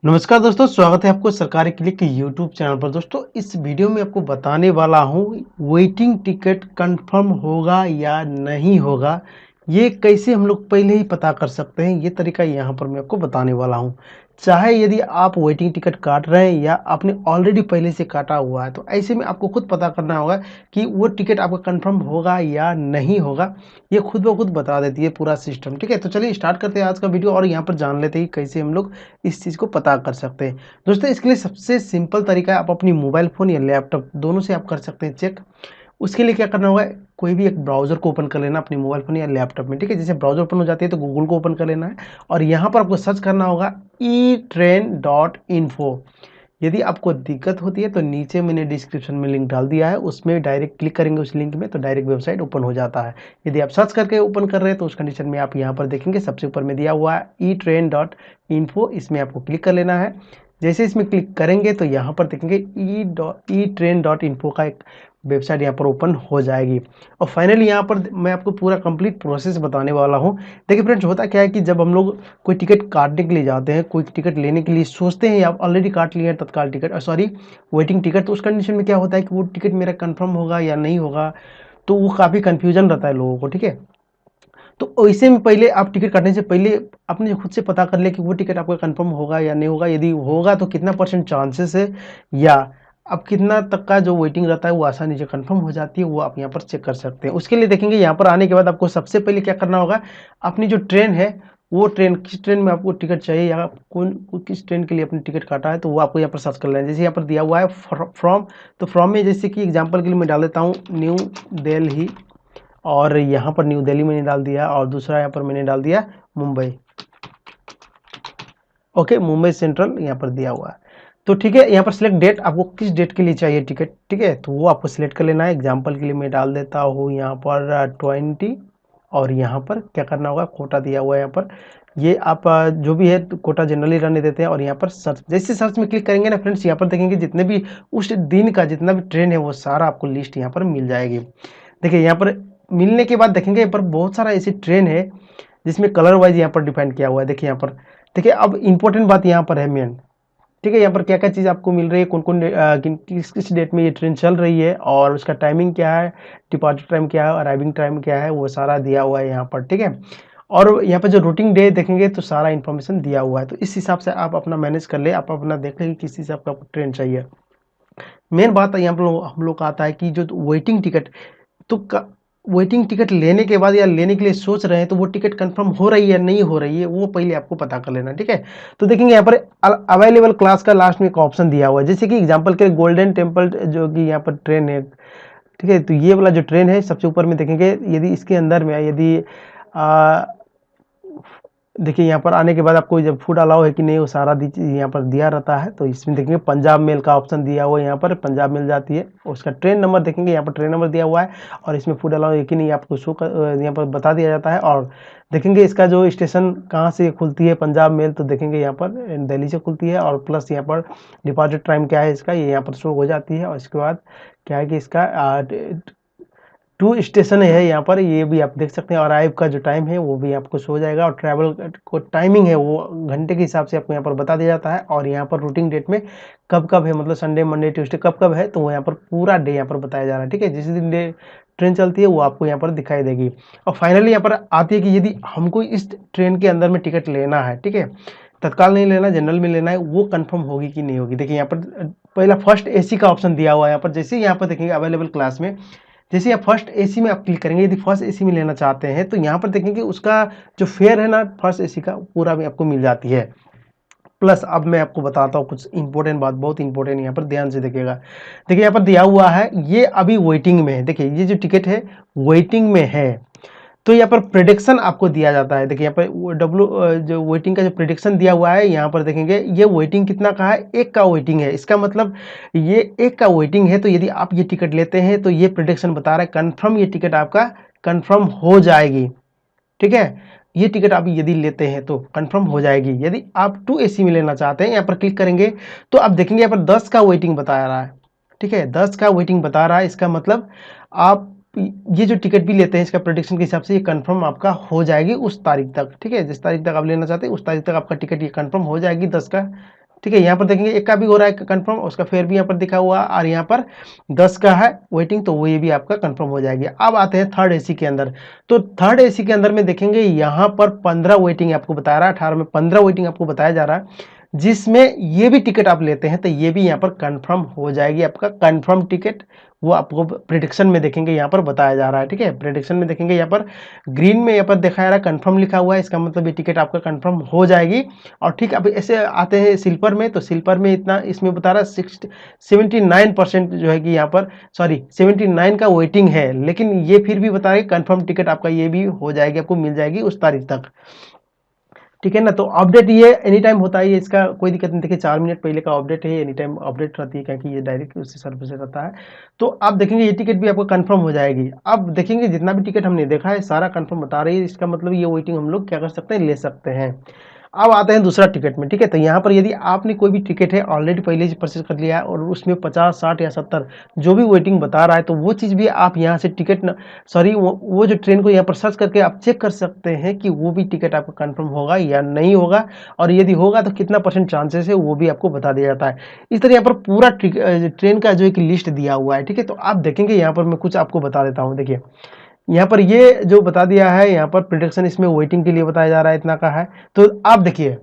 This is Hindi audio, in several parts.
नमस्कार दोस्तों, स्वागत है आपको सरकारी क्लिक के यूट्यूब चैनल पर। दोस्तों, इस वीडियो में आपको बताने वाला हूँ वेटिंग टिकट कंफर्म होगा या नहीं होगा, ये कैसे हम लोग पहले ही पता कर सकते हैं। ये तरीका यहाँ पर मैं आपको बताने वाला हूँ। चाहे यदि आप वेटिंग टिकट काट रहे हैं या आपने ऑलरेडी पहले से काटा हुआ है, तो ऐसे में आपको खुद पता करना होगा कि वो टिकट आपका कंफर्म होगा या नहीं होगा। ये खुद ब खुद बता देती है पूरा सिस्टम। ठीक है, तो चलिए स्टार्ट करते हैं आज का वीडियो और यहाँ पर जान लेते हैं कैसे हम लोग इस चीज़ को पता कर सकते हैं। दोस्तों, इसके लिए सबसे सिंपल तरीका है, आप अपनी मोबाइल फ़ोन या लैपटॉप दोनों से आप कर सकते हैं चेक। उसके लिए क्या करना होगा, कोई भी एक ब्राउज़र को ओपन कर लेना अपने मोबाइल फ़ोन या लैपटॉप में। ठीक है, जैसे ब्राउज़र ओपन हो जाती है तो गूगल को ओपन कर लेना है और यहाँ पर आपको सर्च करना होगा eTrain.info। यदि आपको दिक्कत होती है तो नीचे मैंने डिस्क्रिप्शन में लिंक डाल दिया है, उसमें डायरेक्ट क्लिक करेंगे उस लिंक में तो डायरेक्ट वेबसाइट ओपन हो जाता है। यदि आप सर्च करके ओपन कर रहे हैं तो उस कंडीशन में आप यहाँ पर देखेंगे सबसे ऊपर में दिया हुआ है eTrain.info, इसमें आपको क्लिक कर लेना है। जैसे इसमें क्लिक करेंगे तो यहाँ पर देखेंगे eTrain.info का एक वेबसाइट यहाँ पर ओपन हो जाएगी और फाइनली यहाँ पर मैं आपको पूरा कंप्लीट प्रोसेस बताने वाला हूँ। देखिए फ्रेंड्स, होता क्या है कि जब हम लोग कोई टिकट काटने के लिए जाते हैं, कोई टिकट लेने के लिए सोचते हैं या आप ऑलरेडी काट लिए हैं तत्काल टिकट, सॉरी वेटिंग टिकट, तो उस कंडीशन में क्या होता है कि वो टिकट मेरा कंफर्म होगा या नहीं होगा, तो वो काफ़ी कन्फ्यूजन रहता है लोगों को। ठीक है, तो ऐसे में पहले आप टिकट काटने से पहले अपने खुद से पता कर ले कि वो टिकट आपका कंफर्म होगा या नहीं होगा। यदि होगा तो कितना परसेंट चांसेस है, या अब कितना तक का जो वेटिंग रहता है वो आसानी से कंफर्म हो जाती है, वो आप यहाँ पर चेक कर सकते हैं। उसके लिए देखेंगे यहाँ पर आने के बाद आपको सबसे पहले क्या करना होगा, अपनी जो ट्रेन है वो ट्रेन किस ट्रेन में आपको टिकट चाहिए या कौन किस ट्रेन के लिए अपनी टिकट काटा है, तो वो आपको यहाँ पर सर्च कर लेना है। जैसे यहाँ पर दिया हुआ है फ्रॉम, तो फ्रॉम में जैसे कि एग्जाम्पल के लिए मैं डाल देता हूँ न्यू दिल्ली, और यहाँ पर न्यू दिल्ली मैंने डाल दिया और दूसरा यहाँ पर मैंने डाल दिया मुंबई। ओके, मुंबई सेंट्रल यहाँ पर दिया हुआ है। तो ठीक है, यहाँ पर सिलेक्ट डेट, आपको किस डेट के लिए चाहिए टिकट। ठीक है, तो वो आपको सिलेक्ट कर लेना है। एग्जाम्पल के लिए मैं डाल देता हूँ यहाँ पर 20, और यहाँ पर क्या करना होगा, कोटा दिया हुआ है यहाँ पर, ये आप जो भी है कोटा जनरली रहने देते हैं और यहाँ पर सर्च, जैसे सर्च में क्लिक करेंगे ना फ्रेंड्स, यहाँ पर देखेंगे जितने भी उस दिन का जितना भी ट्रेन है वो सारा आपको लिस्ट यहाँ पर मिल जाएगी। देखिए यहाँ पर मिलने के बाद देखेंगे यहाँ पर बहुत सारा ऐसी ट्रेन है जिसमें कलर वाइज यहाँ पर डिफाइन किया हुआ है। देखिए यहाँ पर, देखिए अब इंपॉर्टेंट बात यहाँ पर है मेन। ठीक है, यहाँ पर क्या क्या चीज़ आपको मिल रही है, कौन कौन किस किस डेट में ये ट्रेन चल रही है और उसका टाइमिंग क्या है, डिपार्चर टाइम क्या है, अराइविंग टाइम क्या है, वो सारा दिया हुआ है यहाँ पर। ठीक है, और यहाँ पर जो रूटिंग डे देखेंगे तो सारा इन्फॉर्मेशन दिया हुआ है, तो इस हिसाब से आप अपना मैनेज कर ले, आप अपना देख लें कि किस हिसाब का आपको ट्रेन चाहिए। मेन बात यहाँ पर हम लोग का आता है कि जो वेटिंग टिकट, तो वेटिंग टिकट लेने के बाद या लेने के लिए सोच रहे हैं तो वो टिकट कंफर्म हो रही है या नहीं हो रही है, वो पहले आपको पता कर लेना। ठीक है, तो देखेंगे यहाँ पर अवेलेबल क्लास का लास्ट में एक ऑप्शन दिया हुआ है, जैसे कि एग्जांपल के गोल्डन टेम्पल जो कि यहाँ पर ट्रेन है। ठीक है, तो ये वाला जो ट्रेन है सबसे ऊपर में देखेंगे, यदि इसके अंदर में यदि देखिए यहाँ पर आने के बाद आपको जब फूड अलाउ है कि नहीं वो सारा यहाँ पर दिया रहता है। तो इसमें देखेंगे पंजाब मेल का ऑप्शन दिया हुआ है, यहाँ पर पंजाब मिल जाती है। उसका ट्रेन नंबर देखेंगे, यहाँ पर ट्रेन नंबर दिया हुआ है और इसमें फूड अलाउ है कि नहीं आपको शो यहाँ पर बता दिया जाता है। और देखेंगे इसका जो स्टेशन कहाँ से खुलती है पंजाब मेल, तो देखेंगे यहाँ पर दिल्ली से खुलती है और प्लस यहाँ पर डिपार्चर टाइम क्या है इसका, ये यहाँ पर शो हो जाती है। और इसके बाद क्या है कि इसका 2 स्टेशन है यहाँ पर, ये भी आप देख सकते हैं, और अराइव का जो टाइम है वो भी आपको शो हो जाएगा, और ट्रैवल को टाइमिंग है वो घंटे के हिसाब से आपको यहाँ पर बता दिया जाता है। और यहाँ पर रूटिंग डेट में कब कब है, मतलब संडे मंडे ट्यूसडे कब कब है, तो वो यहाँ पर पूरा डे यहाँ पर बताया जा रहा है। ठीक है, जिस दिन डे ट्रेन चलती है वो आपको यहाँ पर दिखाई देगी। और फाइनली यहाँ पर आती है कि यदि हमको इस ट्रेन के अंदर में टिकट लेना है, ठीक है, तत्काल नहीं लेना, जनरल में लेना है, वो कंफर्म होगी कि नहीं होगी। देखिए यहाँ पर पहला फर्स्ट एसी का ऑप्शन दिया हुआ है यहाँ पर, जैसे यहाँ पर देखेंगे अवेलेबल क्लास में, जैसे आप फर्स्ट एसी में आप क्लिक करेंगे, यदि फर्स्ट एसी में लेना चाहते हैं तो यहाँ पर देखेंगे उसका जो फेयर है ना फर्स्ट एसी का पूरा भी आपको मिल जाती है। प्लस अब मैं आपको बताता हूँ कुछ इंपॉर्टेंट बात, बहुत इंपॉर्टेंट, यहाँ पर ध्यान से देखिएगा। देखिए यहाँ पर दिया हुआ है ये अभी वेटिंग में है। देखिए ये जो टिकट है वेटिंग में है, तो यहाँ पर प्रिडिक्शन आपको दिया जाता है। देखिए यहाँ पर जो वेटिंग का जो प्रिडिक्शन दिया हुआ है, यहाँ पर देखेंगे ये वेटिंग कितना का है, 1 का वेटिंग है। इसका मतलब ये 1 का वेटिंग है, तो यदि आप ये टिकट लेते हैं तो ये प्रिडिक्शन बता रहा है कन्फर्म ये टिकट आपका कन्फर्म हो जाएगी। ठीक है, ये टिकट आप यदि लेते हैं तो कंफर्म हो जाएगी। यदि आप 2 एसी में लेना चाहते हैं, यहाँ पर क्लिक करेंगे तो आप देखेंगे यहाँ पर 10 का वेटिंग बता रहा है। ठीक है, 10 का वेटिंग बता रहा है, इसका मतलब आप ये जो टिकट भी लेते हैं इसका प्रेडिक्शन के हिसाब से ये कंफर्म आपका हो जाएगी उस तारीख तक। ठीक है, जिस तारीख तक आप लेना चाहते हैं उस तारीख तक आपका टिकट ये कंफर्म हो जाएगी 10 का ठीक है, यहाँ पर देखेंगे एक का भी हो रहा है कंफर्म, उसका फेयर भी यहाँ पर दिखा हुआ, और यहाँ पर 10 का है वेटिंग, तो वो ये भी आपका कंफर्म हो जाएगी। अब आते हैं थर्ड एसी के अंदर। तो थर्ड एसी के अंदर में देखेंगे यहाँ पर 15 वेटिंग आपको बता रहा है, 18 में 15 वेटिंग आपको बताया जा रहा है, जिसमें ये भी टिकट आप लेते हैं तो ये भी यहाँ पर कंफर्म हो जाएगी आपका कंफर्म टिकट। वो आपको प्रेडिक्शन में देखेंगे यहाँ पर बताया जा रहा है। ठीक है, प्रेडिक्शन में देखेंगे यहाँ पर ग्रीन में यहाँ पर दिखाया रहा है कंफर्म लिखा हुआ है, इसका मतलब ये टिकट आपका कंफर्म हो जाएगी। और ठीक अब ऐसे आते हैं स्लीपर में, तो स्लीपर में इतना इसमें बता रहा है 79% जो है कि यहाँ पर, सॉरी 79 का वेटिंग है, लेकिन ये फिर भी बता रहे कंफर्म टिकट आपका ये भी हो जाएगी, आपको मिल जाएगी उस तारीख तक। ठीक है ना, तो अपडेट ये एनी टाइम होता है, इसका कोई दिक्कत नहीं। देखिए 4 मिनट पहले का अपडेट है, एनी टाइम अपडेट रहती है, क्योंकि ये डायरेक्ट उससे सर्विस से रहता है। तो आप देखेंगे ये टिकट भी आपको कंफर्म हो जाएगी। अब देखेंगे जितना भी टिकट हमने देखा है सारा कंफर्म बता रही है, इसका मतलब ये वेटिंग हम लोग क्या कर सकते हैं, ले सकते हैं। अब आते हैं दूसरा टिकट में। ठीक है, तो यहाँ पर यदि आपने कोई भी टिकट है ऑलरेडी पहले से परचेज कर लिया है और उसमें 50, 60 या 70 जो भी वेटिंग बता रहा है, तो वो चीज़ भी आप यहाँ से टिकट सॉरी वो जो ट्रेन को यहाँ पर सर्च करके आप चेक कर सकते हैं कि वो भी टिकट आपका कंफर्म होगा या नहीं होगा, और यदि होगा तो कितना % चांसेस है वो भी आपको बता दिया जाता है। इस तरह यहाँ पर पूरा ट्रेन का जो एक लिस्ट दिया हुआ है। ठीक है, तो आप देखेंगे यहाँ पर मैं कुछ आपको बता देता हूँ। देखिए यहाँ पर ये जो बता दिया है, यहाँ पर प्रिडिक्शन इसमें वेटिंग के लिए बताया जा रहा है, इतना का है। तो आप देखिए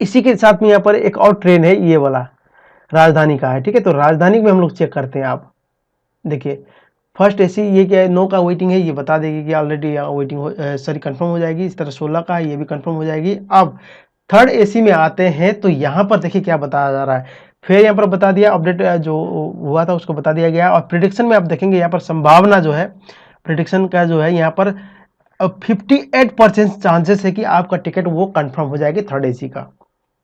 इसी के साथ में यहाँ पर एक और ट्रेन है, ये वाला राजधानी का है। ठीक है, तो राजधानी में हम लोग चेक करते हैं। आप देखिए फर्स्ट एसी ये क्या है, 9 का वेटिंग है, ये बता देगी कि ऑलरेडी वेटिंग सॉरी कंफर्म हो जाएगी। इस तरह 16 का है, ये भी कंफर्म हो जाएगी। अब थर्ड एसी में आते हैं, तो यहाँ पर देखिए क्या बताया जा रहा है, फिर यहाँ पर बता दिया अपडेट जो हुआ था उसको बता दिया गया। और प्रिडिक्शन में आप देखेंगे यहाँ पर संभावना जो है, प्रिडिक्शन का जो है यहाँ पर 58% चांसेस है कि आपका टिकट वो कंफर्म हो जाएगी थर्ड एसी का।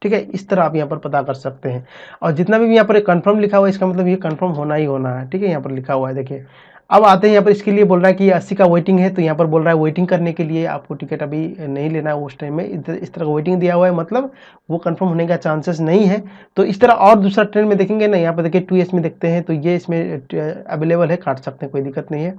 ठीक है, इस तरह आप यहाँ पर पता कर सकते हैं। और जितना भी यहाँ पर कंफर्म लिखा हुआ है, इसका मतलब ये कंफर्म होना ही होना है। ठीक है, यहाँ पर लिखा हुआ है देखिए। अब आते हैं यहाँ पर, इसके लिए बोल रहा है कि 80 का वेटिंग है, तो यहाँ पर बोल रहा है वेटिंग करने के लिए आपको टिकट अभी नहीं लेना है उस टाइम में, इस तरह का वेटिंग दिया हुआ है, मतलब वो कंफर्म होने का चांसेस नहीं है। तो इस तरह और दूसरा ट्रेन में देखेंगे ना, यहाँ पर देखिए 2S में देखते हैं, तो ये इसमें अवेलेबल है, काट सकते हैं, कोई दिक्कत नहीं है।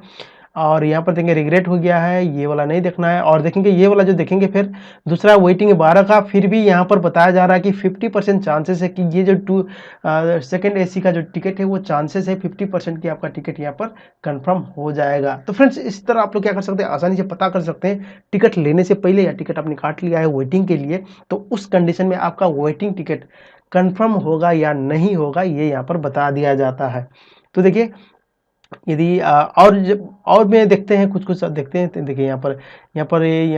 और यहाँ पर देखेंगे रिग्रेट हो गया है, ये वाला नहीं देखना है। और देखेंगे ये वाला जो देखेंगे फिर दूसरा वेटिंग है 12 का, फिर भी यहाँ पर बताया जा रहा है कि 50% चांसेस है कि ये जो सेकेंड एसी का जो टिकट है वो चांसेस है 50% की आपका टिकट यहाँ पर कंफर्म हो जाएगा। तो फ्रेंड्स इस तरह आप लोग क्या कर सकते हैं, आसानी से पता कर सकते हैं टिकट लेने से पहले, या टिकट आपने काट लिया है वेटिंग के लिए, तो उस कंडीशन में आपका वेटिंग टिकट कंफर्म होगा या नहीं होगा, ये यहाँ पर बता दिया जाता है। तो देखिए यदि और जब और में देखते हैं, कुछ देखते हैं, तो देखिए यहाँ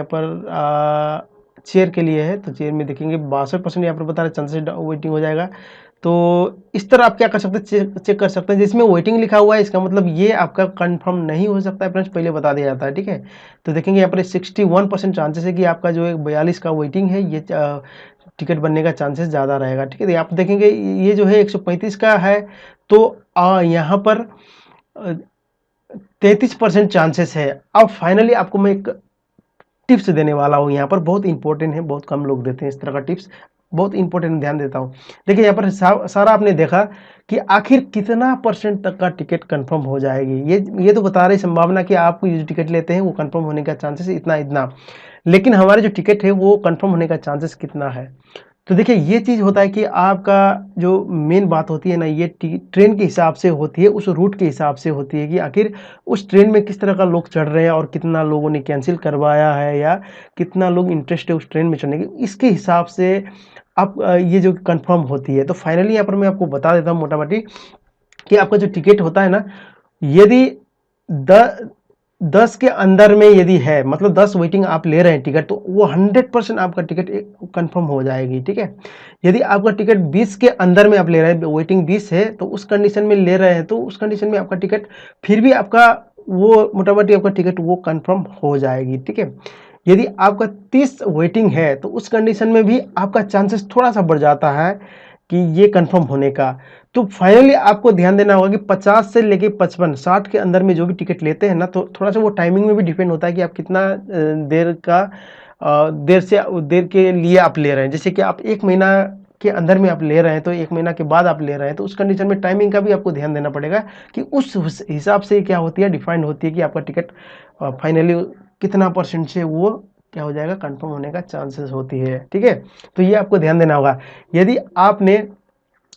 पर चेयर के लिए है, तो चेयर में देखेंगे 62% यहाँ पर बता रहे चांसेस वेटिंग हो जाएगा। तो इस तरह आप क्या कर सकते हैं, चेक कर सकते हैं। जिसमें वेटिंग लिखा हुआ है इसका मतलब ये आपका कंफर्म नहीं हो सकता है फ्रेंड्स, पहले बता दिया जाता है। ठीक है, तो देखेंगे यहाँ पर 61% चांसेस है कि आपका जो 42 का वेटिंग है, ये टिकट बनने का चांसेस ज़्यादा रहेगा। ठीक है, तो आप देखेंगे ये जो है 135 का है, तो यहाँ पर 33% चांसेस है। अब फाइनली आपको मैं एक टिप्स देने वाला हूँ, यहाँ पर बहुत इंपॉर्टेंट है, बहुत कम लोग देते हैं इस तरह का टिप्स, बहुत इंपॉर्टेंट, ध्यान देता हूँ। देखिए यहाँ पर सारा आपने देखा कि आखिर कितना % तक का टिकट कंफर्म हो जाएगी। ये तो बता रही संभावना कि आप जो टिकट लेते हैं वो कंफर्म होने का चांसेस इतना इतना, लेकिन हमारे जो टिकट है वो कंफर्म होने का चांसेस कितना है। तो देखिए ये चीज़ होता है कि आपका जो मेन बात होती है ना, ये ट्रेन के हिसाब से होती है, उस रूट के हिसाब से होती है कि आखिर उस ट्रेन में किस तरह का लोग चढ़ रहे हैं और कितना लोगों ने कैंसिल करवाया है या कितना लोग इंटरेस्ट है उस ट्रेन में चढ़ने की, इसके हिसाब से आप ये जो कंफर्म होती है। तो फाइनली यहाँ पर मैं आपको बता देता हूँ मोटा मोटी कि आपका जो टिकट होता है ना, यदि 10 के अंदर में यदि है, मतलब 10 वेटिंग आप ले रहे हैं टिकट, तो वो 100% आपका टिकट कंफर्म हो जाएगी। ठीक है, यदि आपका टिकट 20 के अंदर में आप ले रहे हैं, वेटिंग 20 है, तो उस कंडीशन में ले रहे हैं, तो उस कंडीशन में आपका टिकट फिर भी आपका वो मोटामोटी आपका टिकट वो कंफर्म हो जाएगी। ठीक है, यदि आपका 30 वेटिंग है, तो उस कंडीशन में भी आपका चांसेस थोड़ा सा बढ़ जाता है कि ये कंफर्म होने का। तो फाइनली आपको ध्यान देना होगा कि 50 से लेके 55, 60 के अंदर में जो भी टिकट लेते हैं ना, तो थोड़ा सा वो टाइमिंग में भी डिपेंड होता है कि आप कितना देर के लिए आप ले रहे हैं। जैसे कि आप 1 महीना के अंदर में आप ले रहे हैं, तो 1 महीना के बाद आप ले रहे हैं, तो उस कंडीशन में टाइमिंग का भी आपको ध्यान देना पड़ेगा कि उस हिसाब से क्या होती है, डिफाइंड होती है कि आपका टिकट फाइनली कितना % से वो क्या हो जाएगा, कंफर्म होने का चांसेस होती है। ठीक है, तो ये आपको ध्यान देना होगा। यदि आपने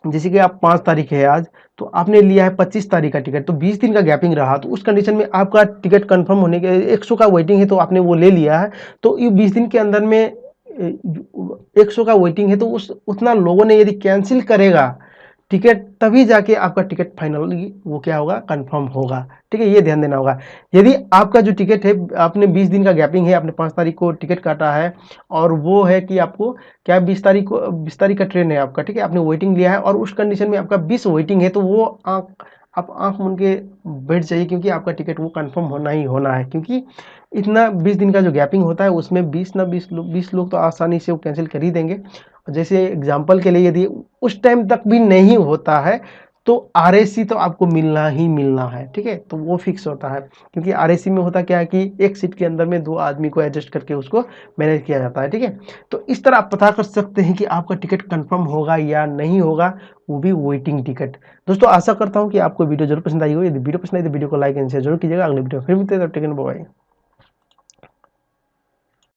जैसे कि आप 5 तारीख है आज, तो आपने लिया है 25 तारीख का टिकट, तो 20 दिन का गैपिंग रहा, तो उस कंडीशन में आपका टिकट कंफर्म होने के 100 का वेटिंग है, तो आपने वो ले लिया है, तो ये 20 दिन के अंदर में 100 का वेटिंग है, तो उस उतना लोगों ने यदि कैंसिल करेगा टिकट, तभी जाके आपका टिकट फाइनली वो क्या होगा, कंफर्म होगा। ठीक है, ये ध्यान देना होगा। यदि आपका जो टिकट है, आपने 20 दिन का गैपिंग है, आपने 5 तारीख को टिकट काटा है, और वो है कि आपको क्या 20 तारीख को 20 तारीख का ट्रेन है आपका, ठीक है, आपने वेटिंग लिया है और उस कंडीशन में आपका 20 वेटिंग है, तो वो आप आंख मूंद के बैठ जाइए, क्योंकि आपका टिकट वो कंफर्म होना ही होना है। क्योंकि इतना 20 दिन का जो गैपिंग होता है, उसमें 20 लोग तो आसानी से वो कैंसिल कर ही देंगे। जैसे एग्जाम्पल के लिए, यदि उस टाइम तक भी नहीं होता है, तो आरएसी तो आपको मिलना ही मिलना है। ठीक है, तो वो फिक्स होता है, क्योंकि आरएसी में होता क्या है कि एक सीट के अंदर में 2 आदमी को एडजस्ट करके उसको मैनेज किया जाता है। ठीक है, तो इस तरह आप पता कर सकते हैं कि आपका टिकट कंफर्म होगा या नहीं होगा, वो भी वेटिंग टिकट। दोस्तों, आशा करता हूं कि आपको वीडियो जरूर पसंद आई हो। यदि वीडियो पसंद आई तो वीडियो को लाइक एंड शेयर जरूर कीजिएगा। अगले वीडियो फिर मिलते हैं, तब तक के लिए बाय बाय।